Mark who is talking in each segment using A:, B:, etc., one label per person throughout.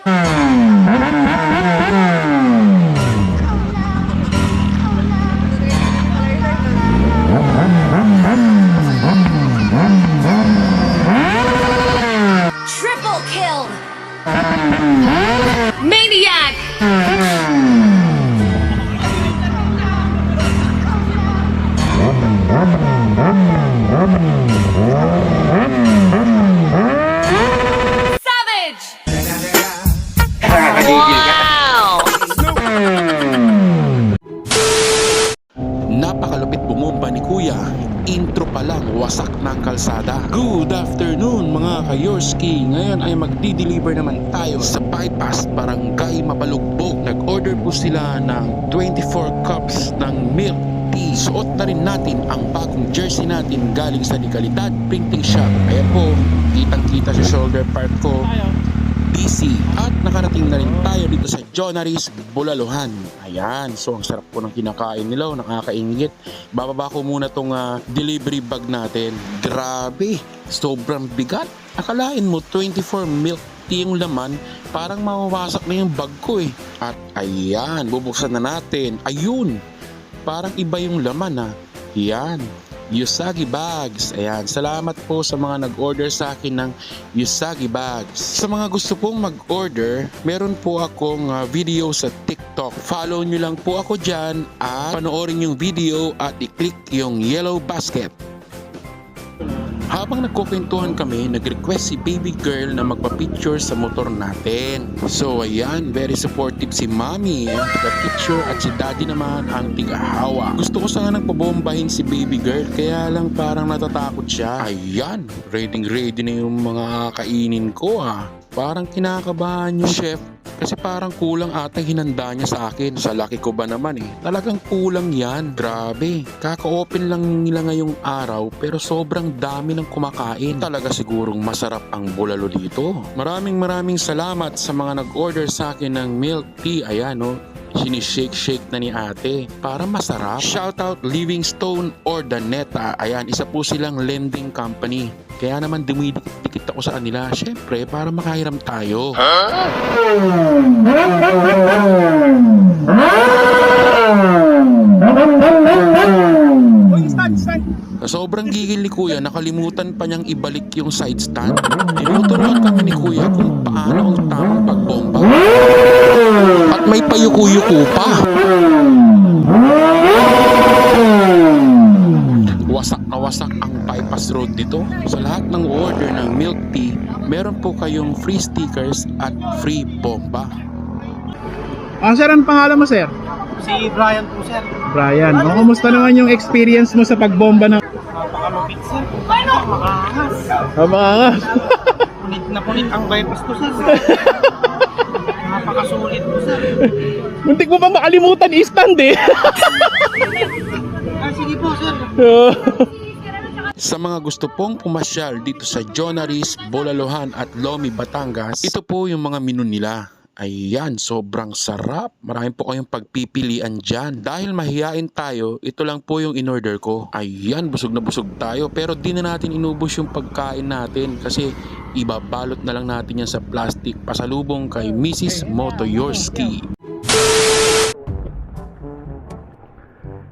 A: Triple kill! Maniac! Savage! Wow!
B: Napakalupit bumomba ni Kuya. Intro pa lang, wasak ng kalsada. Good afternoon mga kayorski. Ngayon ay magdi-deliver naman tayo sa Bypass Barangay Mapalugbog. Nag-order po sila ng 24 cups ng milk tea. Suot na rin natin ang bagong jersey natin galing sa Legalidad Printing Shop. Ayan po, kitang-kita sa shoulder part ko. Busy. At nakarating na rin tayo dito sa Jonaris Bulaluhan. Ayan, so ang sarap po ng kinakain nila, nakakaingit. Bababa ko muna tong delivery bag natin. Grabe, sobrang bigat. Akalain mo 24 milk tea yung laman, parang mawawasak na yung bag ko eh. At ayan, bubuksan na natin. Ayun, parang iba yung laman. Yan, Usagi Bags. Ayan, salamat po sa mga nag-order sa akin ng Usagi Bags. Sa mga gusto pong mag-order, meron po akong video sa TikTok. Follow nyo lang po ako dyan at panoorin yung video at i-click yung yellow basket. Habang nagkukwentuhan kami, nag-request si baby girl na magpa-picture sa motor natin. So ayan, very supportive si mommy ang taga-picture at si daddy naman ang tigahawa. Gusto ko sana nang pabombahin si baby girl, kaya lang parang natatakot siya. Ayan, ready na yung mga kainin ko Parang kinakabahan yung chef kasi parang kulang atang hinanda niya sa akin. Sa laki ko ba naman talagang kulang yan. Grabe, kaka-open lang nila ngayong araw pero sobrang dami ng kumakain. Talaga sigurong masarap ang bulalo dito. Maraming salamat sa mga nag-order sa akin ng milk tea. Ayan sinishake na ni ate para masarap. Shoutout Livingstone Ordaneta. Ayan, isa po silang lending company. Kaya naman dumidikit ako sa kanila. Syempre, para makahiram tayo. Sobrang gigil ni Kuya, nakalimutan pa niyang ibalik yung side stand. Tinuturuan kami ni Kuya kung paano ang tamang pagbomba. At may payuko-yuko pa. Wasak na wasak ang bypass road dito. Sa lahat ng order ng milk tea, meron po kayong free stickers at free bomba.
C: Sir, ang pangalan mo, sir?
D: Si Brian po, sir.
C: Brian. Kumusta naman yung experience mo sa pagbomba ng...
D: Napakalupit, sir. Makaangas.
C: Maangas.
D: Punit na punit ang bypass ko, sir. Napakasulit po, sir.
C: Muntik mo ba makalimutan i-stand
D: Sige po, sir.
B: Sa mga gusto pong pumasyal dito sa Jonaris, Bulaluhan at Lomi, Batangas, ito po yung mga menu nila. Ayan, sobrang sarap. Maraming po kayong pagpipilian dyan. Dahil mahihain tayo, ito lang po yung in-order ko. Ayan, busog na busog tayo. Pero di na natin inubos yung pagkain natin kasi ibabalot na lang natin yan sa plastic. Pasalubong kay Mrs. Motoyorski.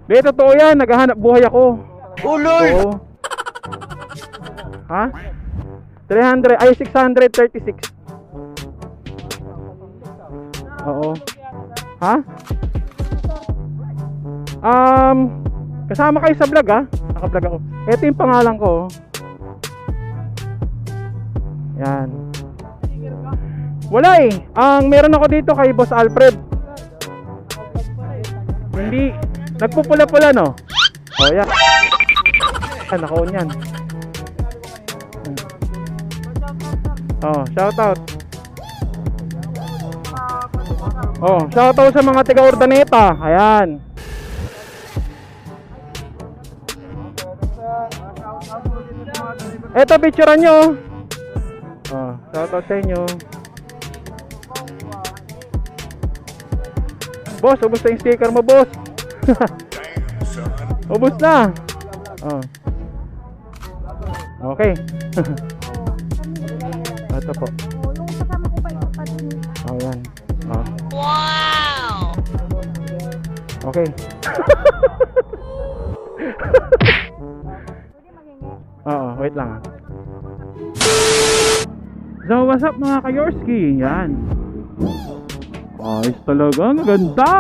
C: Be, totoo yan. Naghahanap buhay ako.
D: Oh, Lord!
C: Oo. Ha? 636. Oo. Ha? Kasama kayo sa vlog Naka-vlog ako. Ito yung pangalan ko. Yan. Wala Ang meron ako dito kay Boss Alfred. Hindi. Nagpupula-pula no? Yan. Naka-on yan. Shoutout. Shoutout sa mga taga Ordaneta. Ayan. Eto, picturean nyo. Shoutout sa inyo. Boss, ubos na yung sticker mo, boss. Ubos na. Okay. Ito po. Okay. Oo, wait lang. So, what's up mga ka-Yorski? Yan. Ayos talaga, ang ganda.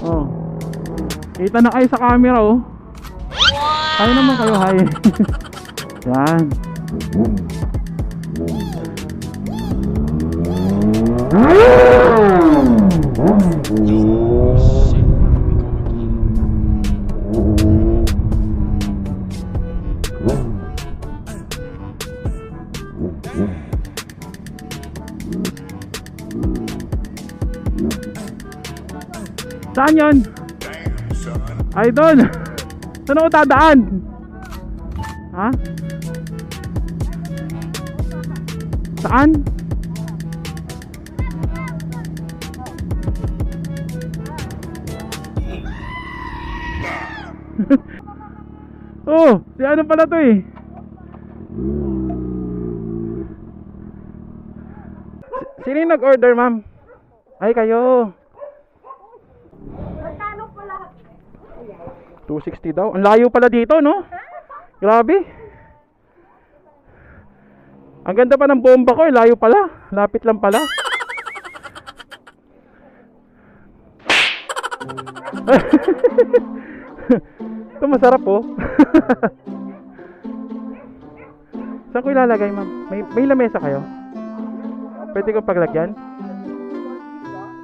C: Oh. Kita na kayo sa camera, oh. Hi naman kayo, hi. Yan. Saan yun? Ay, doon. Saan ako dadaan? Ha? Saan? Oh, si ano pala to eh. Sino yung nag-order, ma'am? Ay, kayo. 260 daw. Ang layo pala dito, no? Grabe. Ang ganda pa ng bomba ko, layo pala. Lapit lang pala. Ito masarap, oh. Saan ko ilalagay, ma'am? May lamesa kayo? Pwede ko paglagyan?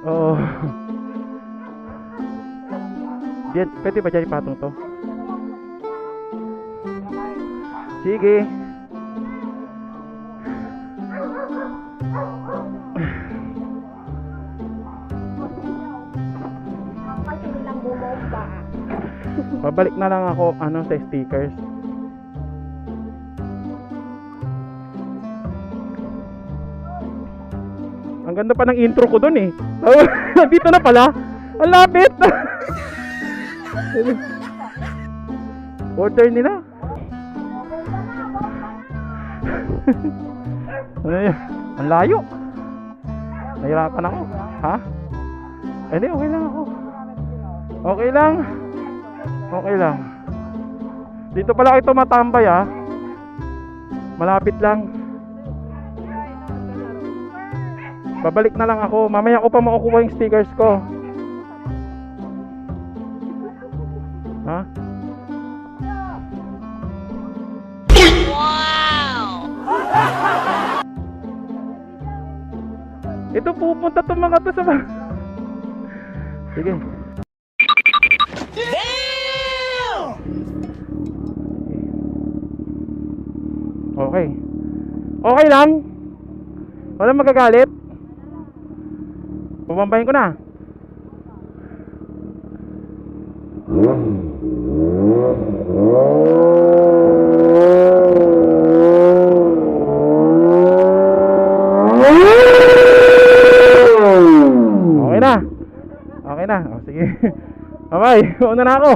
C: Oo. Pwede ba dyan ipatong to? Sige. Pabalik na lang ako sa stickers. Ang ganda pa ng intro ko dun eh. Dito na pala. Ang lapit. Order nila. Ang layo. Nahirapan ako. Ha? Hindi, okay lang ako. Okay lang. Okay lang. Dito pala kayo tumatambay, ha. Malapit lang. Babalik na lang ako. Mamaya ko pa makukuha yung stickers ko. Ha?
A: Wow!
C: Ito pupunta tong mga to sa Sige. Okay. Okay lang. Walang magagalit. Pabambayin ko na. Okay na. Okay na. O, sige. Bye-bye. Una na ako.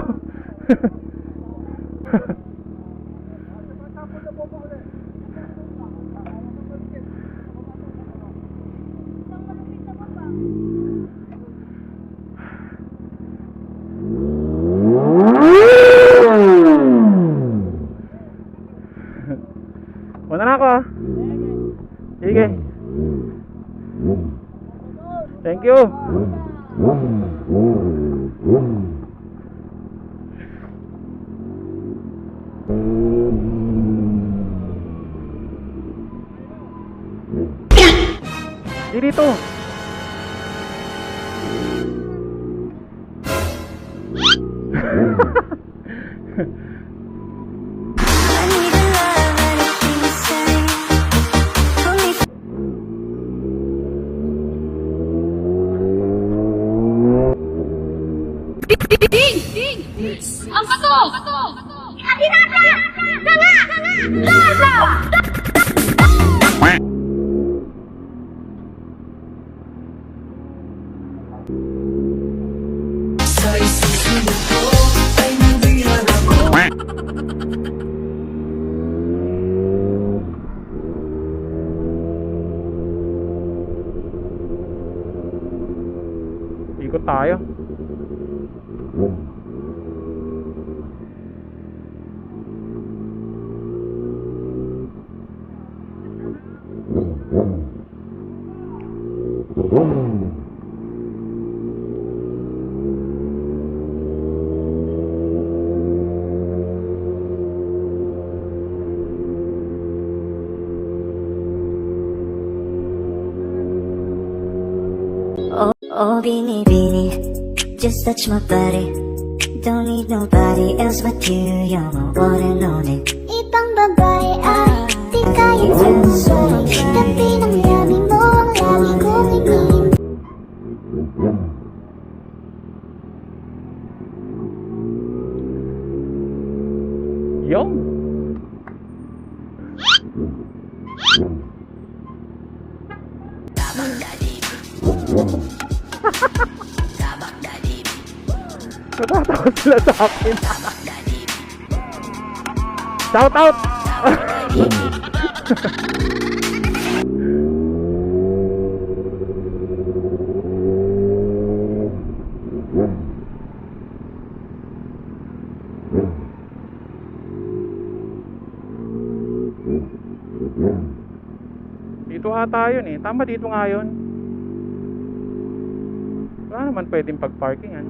C: Una na ako, ha. Sige. Thank you. Dito.
A: Ang bato! Hinata! Dala! Dala!
C: Ikot tayo.
E: Oh, beanie, beanie, just touch my body. Don't need nobody else but you, you're my one and only. Ibang babae ay di kaya transform. Tabi ng labi mo ang lagi kong iniintay.
C: Yung natatawa sila sa akin. Shout out! Dito ata yun eh. Tama, dito nga yun. Wala naman pwedeng pag-parkingan.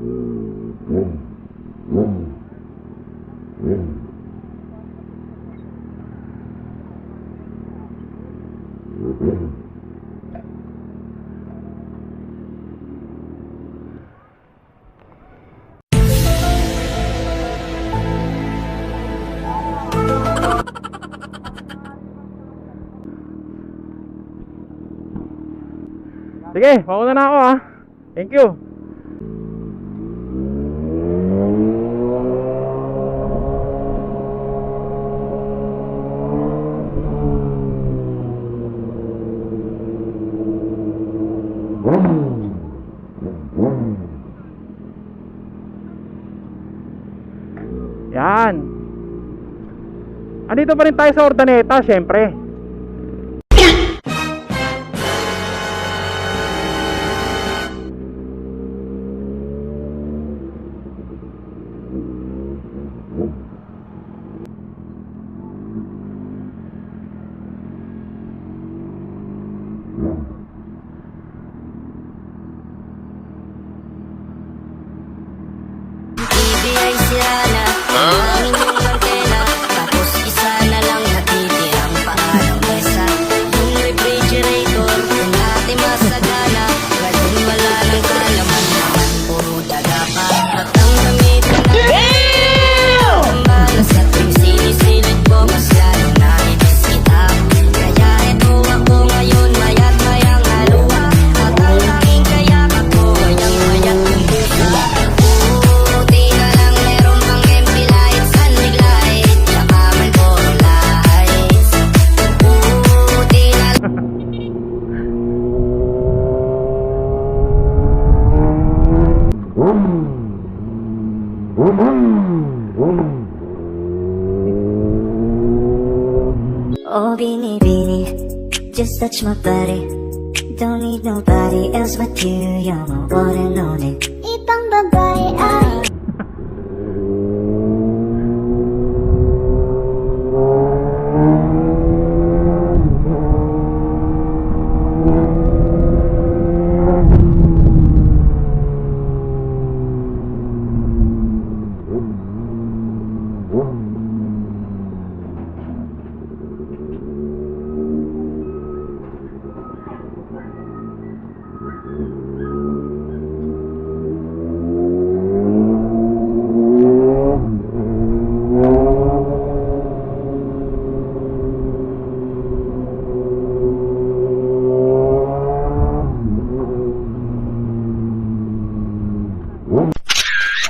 C: Sige, mauna na ako ah. Thank you. Yan. Andito pa rin tayo sa Urdaneta, syempre.
E: Ibigay sila na ang inyong antena. Tapos isa na lang natitirang paalang mesa. Yung refrigerator kung natin masagana. Ngayon wala ng kalaman naman, puro daga pa. At ang gamitin natin ang balas at yung sinisilid ko, mas lalong naibis kita. Kaya eto ako ngayon, mayat mayang haluwa. At ang tanging kayakat ko ay ang mayat ng puso. Buti na lang meron pang MP lights, sunlig light, tsaka may puro lights. Buti na lang. Oh, beanie, beanie, just touch my body. Don't need nobody else but you, you're my one and only. Ibang babae ay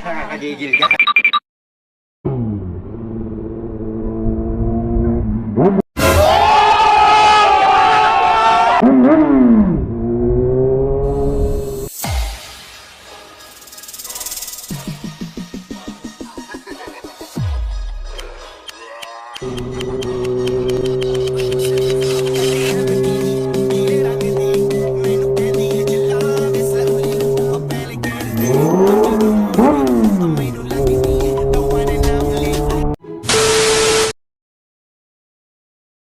D: Nakakagigil ka.